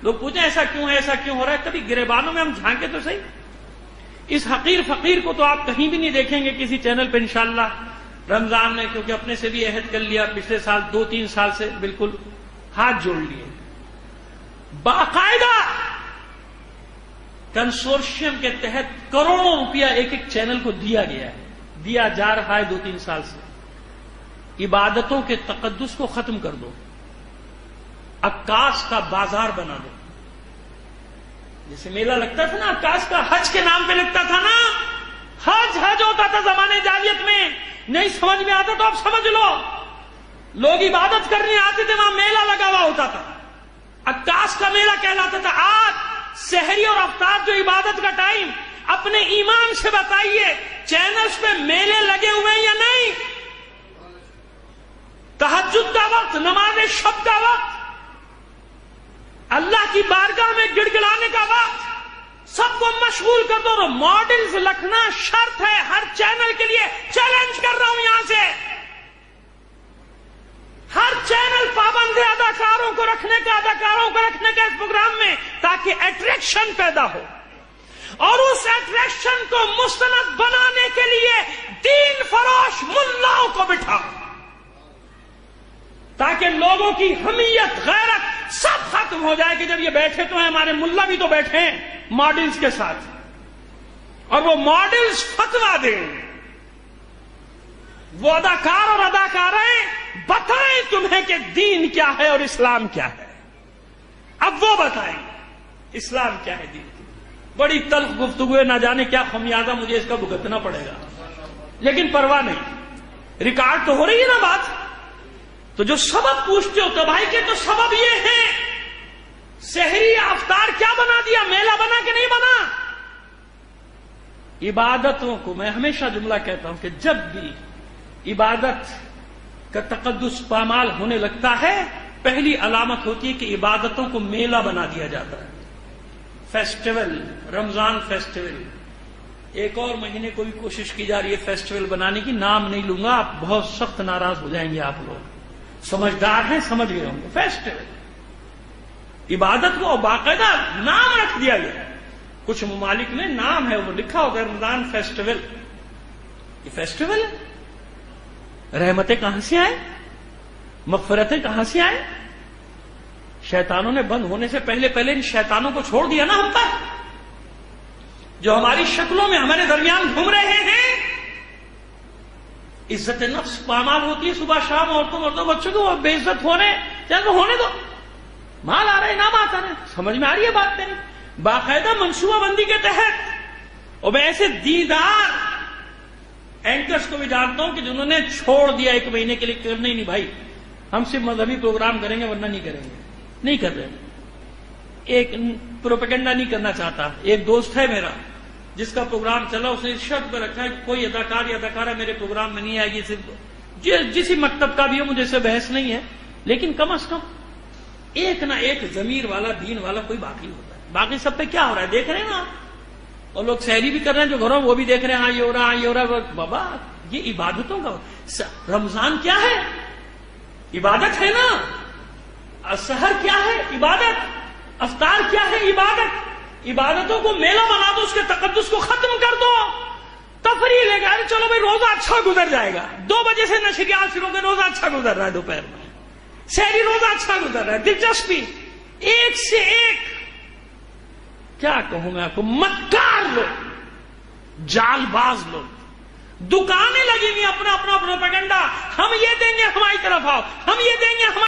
لوگ پوچھیں ایسا کیوں ہے، ایسا کیوں ہو رہا ہے؟ کبھی گریبانوں میں ہم جھانکے تو صحیح. اس حقیر فقیر کو تو آپ کہیں بھی نہیں دیکھیں گے کسی چینل پہ انشاءاللہ. رمضان نے کیونکہ اپنے سے بھی عہد کر لیا پچھلے سال 2-3 سال سے بالکل ہاتھ جوڑ لیے. باقاعدہ کنسورشیم کے تحت کروڑوں روپیہ ایک ایک چینل کو دیا گیا ہے، دیا جا رہا ہے 2-3 سال سے. عبادتوں کے تقدس کو ختم کر دو، عکاس کا بازار بنا دو. جیسے میلہ لگتا تھا نا عکاس کا، حج کے نام پہ لگتا تھا نا، حج ہوتا تھا زمانے جاہلیت میں. نہیں سمجھ میں آتا تو اب سمجھ لو، لوگ عبادت کرنے آتے تھے، وہاں میلہ لگا ہوا ہوتا تھا، عکاس کا میلہ کہلاتا تھا. آج سحری اور افطار جو عبادت کا ٹائم، اپنے ایمان سے بتائیے چینلز پہ میلے لگے ہوئے ہیں یا نہیں؟ تہجد کا وقت، نماز شب کا وقت، اللہ کی بارگاہ میں گڑ گڑانے کا وقت، سب کو مشغول کر دو. اور ماڈلز لکھنا شرط ہے ہر چینل کے لیے. چیلنج کر رہا ہوں یہاں سے، ہر چینل پابند ہے اداکاروں کو رکھنے کا اس پروگرام میں، تاکہ اٹریکشن پیدا ہو. اور اس اٹریکشن کو مستند بنانے کے لیے دین فروش ملاؤں کو بٹھاؤ، تاکہ لوگوں کی حمیت، غیرت سب ختم ہو جائے کہ جب یہ بیٹھے تو ہیں، ہمارے ملا بھی تو بیٹھے ہیں ماڈلز کے ساتھ، اور وہ ماڈلز فتویٰ دیں. وہ اداکار اور اداکاریں بتائیں تمہیں کہ دین کیا ہے اور اسلام کیا ہے. اب وہ بتائیں اسلام کیا ہے، دین کی. بڑی تلخ گفتگو ہے، نہ جانے کیا خمیازہ مجھے اس کا بھگتنا پڑے گا، لیکن پرواہ نہیں، ریکارڈ تو ہو رہی ہے نا بات. تو جو سبب پوچھتے ہو تباہی کے، تو سبب یہ ہے سحری یا افطار کیا بنا دیا، میلہ بنا کہ نہیں بنا؟ عبادتوں کو میں ہمیشہ جملہ کہتا ہوں کہ جب بھی عبادت کا تقدس پامال ہونے لگتا ہے، پہلی علامت ہوتی ہے کہ عبادتوں کو میلہ بنا دیا جاتا ہے. فیسٹیول، رمضان فیسٹیول، ایک اور مہینے کو بھی کوشش کی جا رہی ہے فیسٹیول بنانے کی. نام نہیں لوں گا، آپ بہت سخت ناراض ہو جائیں گے، آپ لوگ سمجھدار ہیں، سمجھ گئے ہوں گے. فیسٹیول، عبادت کو باقاعدہ نام رکھ دیا گیا. کچھ ممالک میں نام ہے، وہ لکھا ہوگا رمضان فیسٹیول. یہ فیسٹیول ہے. رحمتیں کہاں سے آئے، مغفرتیں کہاں سے آئے؟ شیطانوں نے بند ہونے سے پہلے ان شیطانوں کو چھوڑ دیا نا ہم پر، جو ہماری شکلوں میں ہمارے درمیان گھوم رہے ہیں. عزت نفس پامال ہوتی ہے صبح شام، عورتوں مردوں بچوں کو بے عزت ہونے، چل ہونے دو، مال آ رہے نام آتا رہے. سمجھ میں آ رہی ہے بات میری؟ باقاعدہ منصوبہ بندی کے تحت. اور میں ایسے دیندار اینکرز کو بھی جانتا ہوں کہ جنہوں نے چھوڑ دیا 1 مہینے کے لیے، کرنا ہی نہیں بھائی، ہم صرف مذہبی پروگرام کریں گے ورنہ نہیں کریں گے. نہیں کر رہے، ایک پروپیگنڈا نہیں کرنا چاہتا. ایک دوست ہے میرا جس کا پروگرام چلا، اس نے اس شرط پہ رکھا ہے کہ کوئی اداکار یا اداکارہ میرے پروگرام میں نہیں آئے گی، صرف جسی مکتب کا بھی ہو، مجھے سے بحث نہیں ہے، لیکن کم از کم ایک نہ ایک ضمیر والا، دین والا کوئی باقی ہوتا ہے. باقی سب پہ کیا ہو رہا ہے دیکھ رہے ہیں نا، اور لوگ سحری بھی کر رہے ہیں جو گھروں، وہ بھی دیکھ رہے ہیں، ہاں یہ ہو رہا، ہاں یہ ہو رہا. بابا یہ عبادتوں کا رمضان کیا ہے؟ عبادت ہے نا. سحر کیا ہے؟ عبادت. افطار کیا ہے؟ عبادت. عبادتوں کو میلہ بنا دو، اس کے تقدس کو ختم کر دو. تفریح لے گئے، چلو بھائی روزہ اچھا گزر جائے گا، 2 بجے سے نشریات شروع ہو گئے، روزہ اچھا گزر رہا ہے، دوپہر میں سحری روزہ اچھا گزر رہا ہے. دلچسپی ایک سے ایک، کیا کہوں میں آپ کو، مکار لوگ، جال باز لوگ. دکانیں لگی ہوئی اپنا پروپیگنڈا، ہم یہ دیں گے ہماری طرف آؤ، ہم یہ دیں گے ہماری